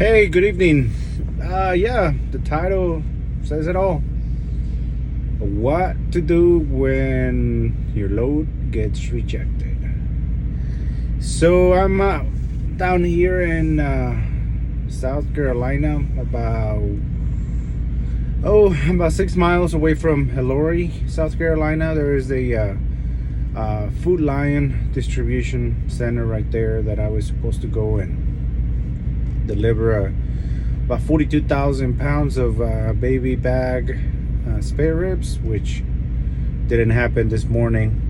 Hey, good evening. Yeah, the title says it all. What to do when your load gets rejected. So I'm down here in South Carolina, about 6 miles away from Ellery, South Carolina. There is a Food Lion distribution center right there that I was supposed to go and deliver about 42,000 pounds of baby bag spare ribs, which didn't happen this morning.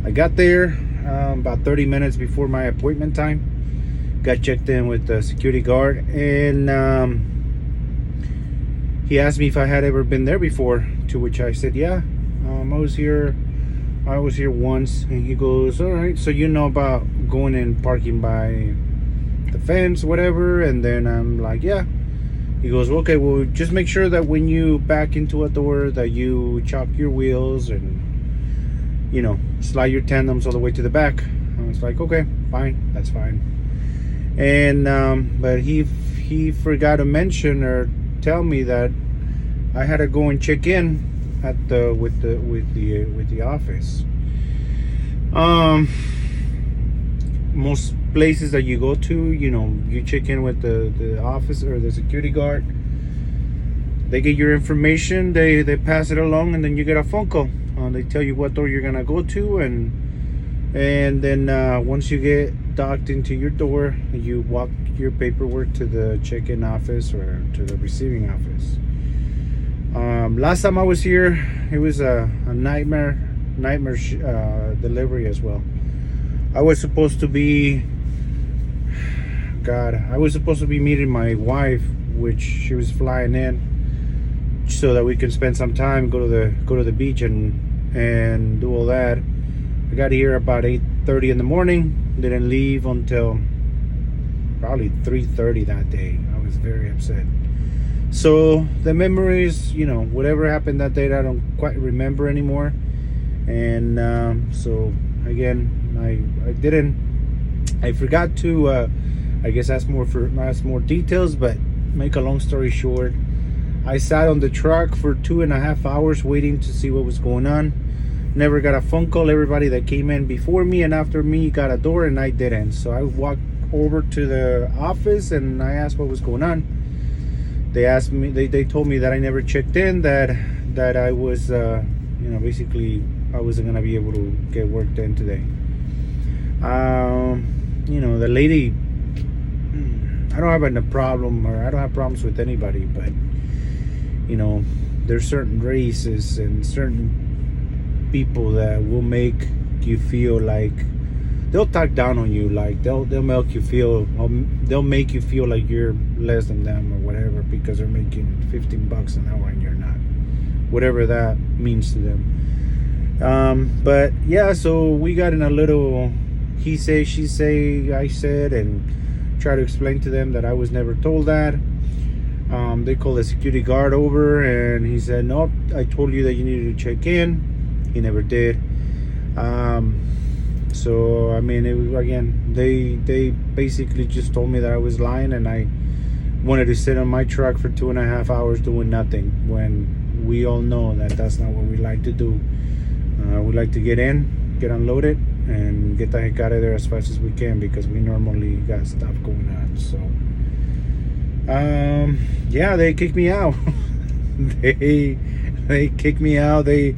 I got there about 30 minutes before my appointment time. Got checked in with the security guard, and he asked me if I had ever been there before, to which I said, yeah, I was here once. And he goes, all right, so you know about going and parking by the fence, whatever. And then I'm like, yeah. He goes, okay, well, just make sure that when you back into a door that you chop your wheels and slide your tandems all the way to the back. I was like, okay, fine, that's fine. And but he forgot to mention or tell me that I had to go and check in at with the office. Most places that you go to, you check in with the office or the security guard. They get your information, they pass it along, and then you get a phone call. They tell you what door you're gonna go to, and then once you get docked into your door, you walk your paperwork to the check-in office or to the receiving office. Last time I was here, it was a nightmare delivery as well. I was supposed to be meeting my wife, which she was flying in, so that we could spend some time, go to the beach and do all that. I got here about 8:30 in the morning. Didn't leave until probably 3:30 that day. I was very upset. So the memories, whatever happened that day, I don't quite remember anymore. And so again, I forgot to I guess ask more details. But make a long story short, I sat on the truck for 2.5 hours waiting to see what was going on. Never got a phone call. Everybody that came in before me and after me got a door, and I didn't. So I walked over to the office and I asked what was going on. They asked me, they told me that I never checked in, that I was basically I wasn't gonna be able to get work done today. The lady, I don't have a problem, or I don't have problems with anybody, but there's certain races and certain people that will make you feel like they'll talk down on you, like they'll make you feel like you're less than them or whatever, because they're making $15 an hour and you're not, whatever that means to them. But yeah, so we got in a little he say, she say, I said, and try to explain to them that I was never told that. They called the security guard over, and he said, nope, I told you that you needed to check in. He never did. So I mean, it was, again, they basically just told me that I was lying, and I wanted to sit on my truck for 2.5 hours doing nothing, when we all know that that's not what we like to do. We like to get in, get unloaded, and get the heck out of there as fast as we can, because we normally got stuff going on. So yeah, they kicked me out. they kicked me out. They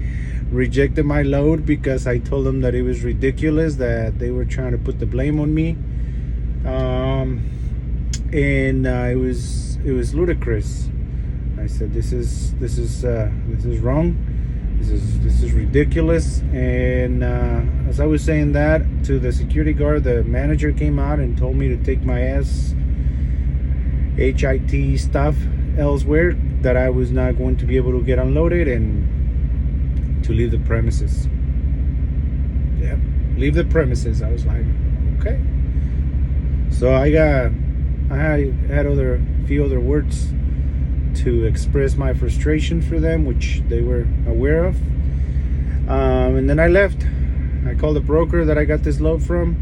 rejected my load because I told them that it was ridiculous, that they were trying to put the blame on me, and it was ludicrous. I said, this is wrong. This is ridiculus. And as I was saying that to the security guard, the manager came out and told me to take my HIT stuff elsewhere, that I was not going to be able to get unloaded, and to leave the premises. Yep, leave the premises. I was like, okay. So I had a few other words to express my frustration for them, which they were aware of. And then I left. I called the broker that I got this load from,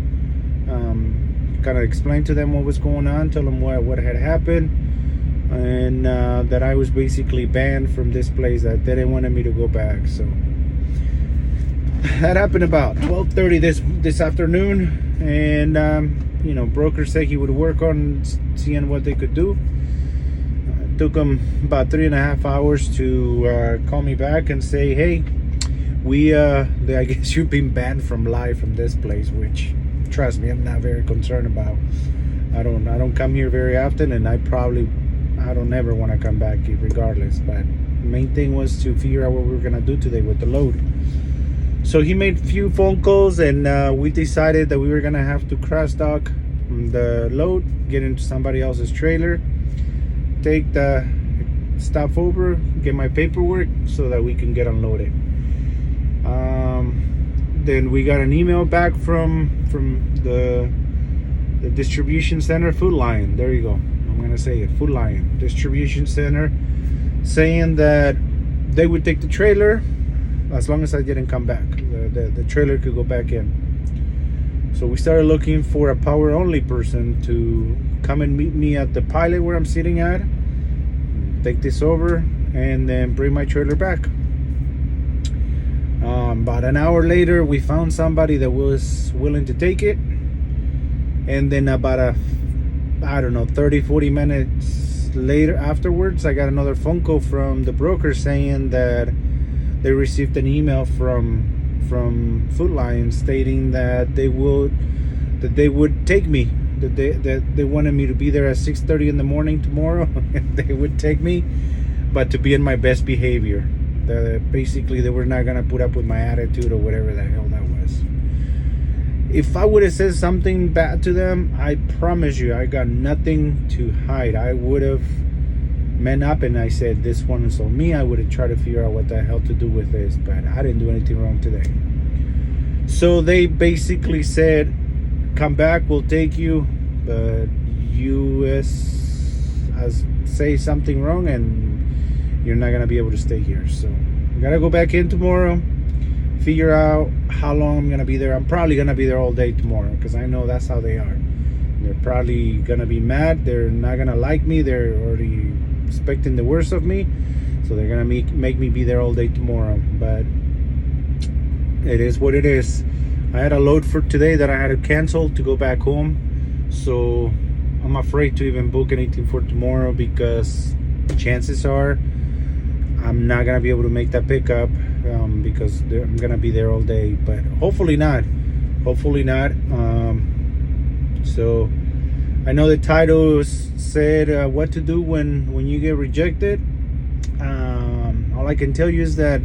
kind of explained to them what was going on, tell them what had happened, and that I was basically banned from this place, that they didn't want me to go back. So that happened about 12:30 this afternoon, and broker said he would work on seeing what they could do. It took them about 3.5 hours to call me back and say, hey, I guess you've been banned from live from this place, which, trust me, I'm not very concerned about. I don't come here very often, and I don't ever want to come back regardless. But the main thing was to figure out what we were gonna do today with the load. So he made a few phone calls, and we decided that we were gonna have to cross dock the load, get into somebody else's trailer, take the stop over, get my paperwork so that we can get unloaded. Then we got an email back from the distribution center, Food Lion. There you go. I'm gonna say it, Food Lion distribution center, saying that they would take the trailer as long as I didn't come back. The trailer could go back in. So we started looking for a power only person to come and meet me at the pilot where I'm sitting at, take this over, and then bring my trailer back. About an hour later, we found somebody that was willing to take it, and then about 30-40 minutes later afterwards, I got another phone call from the broker saying that they received an email from Food Lion stating that they would take me, that they wanted me to be there at 6:30 in the morning tomorrow, and they would take me, but to be in my best behavior. Basically, they were not gonna put up with my attitude or whatever the hell that was. If I would have said something bad to them, I promise you, I got nothing to hide. I would have man up and I said, this one is on me. I would have tried to figure out what the hell to do with this, but I didn't do anything wrong today. So they basically said, come back, we'll take you, but you say something wrong and you're not gonna be able to stay here. So I gotta go back in tomorrow, figure out how long I'm gonna be there. I'm probably gonna be there all day tomorrow, because I know that's how they are. They're probably gonna be mad. They're not gonna like me. They're already expecting the worst of me, so they're gonna make me be there all day tomorrow. But it is what it is. I had a load for today that I had to cancel to go back home, so I'm afraid to even book anything for tomorrow, because chances are I'm not gonna be able to make that pickup, because I'm gonna be there all day. But hopefully not. So I know the title said what to do when you get rejected. All I can tell you is that,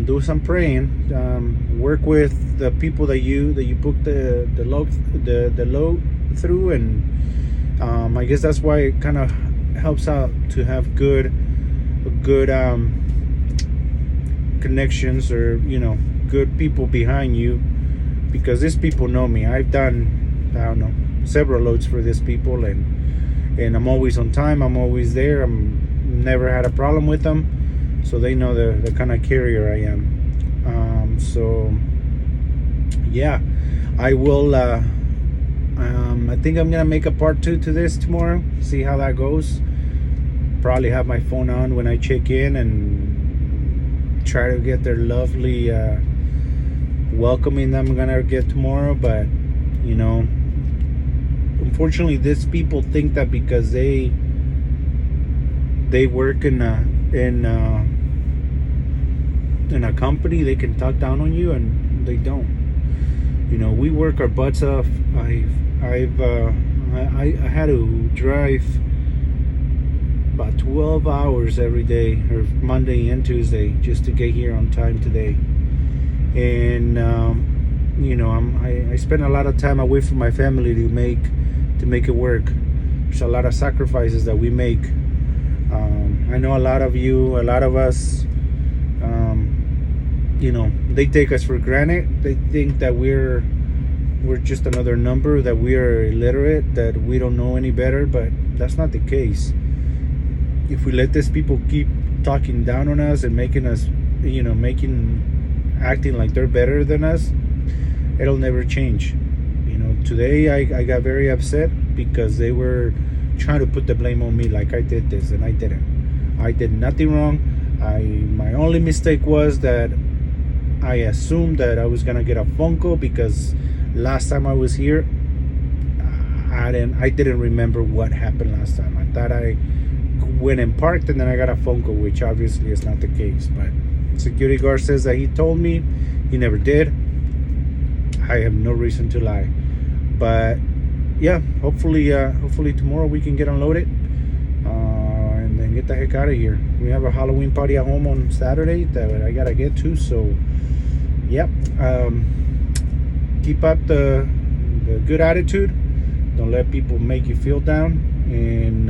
do some praying, work with the people that you book the load through, and I guess that's why it kind of helps out to have good connections, or good people behind you, because these people know me. I've done, I don't know, several loads for these people, and I'm always on time. I'm always there. I'm never had a problem with them, so they know the kind of carrier I am. So yeah, I will I think I'm gonna make a part 2 to this tomorrow, see how that goes. Probably have my phone on when I check in and try to get their lovely welcoming that I'm gonna get tomorrow. But unfortunately, these people think that because they work in a company, they can talk down on you, and they don't. We work our butts off. I had to drive about 12 hours every day, or Monday and Tuesday, just to get here on time today. And I spend a lot of time away from my family to make it work. There's a lot of sacrifices that we make. I know a lot of us, they take us for granted. They think that we're just another number, that we are illiterate, that we don't know any better, but that's not the case. If we let these people keep talking down on us and making us, acting like they're better than us, it'll never change. today I got very upset because they were trying to put the blame on me, like I did this, and I didn't. I did nothing wrong. My only mistake was that I assumed that I was gonna get a Funko because last time I was here, I didn't remember what happened last time. I thought I went and parked and then I got a Funko, which obviously is not the case. But security guard says that he told me. He never did. I have no reason to lie. But yeah, hopefully tomorrow we can get unloaded and then get the heck out of here. We have a Halloween party at home on Saturday that I gotta get to. So yep, keep up the good attitude. Don't let people make you feel down, and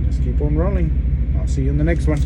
just keep on rolling. I'll see you in the next one.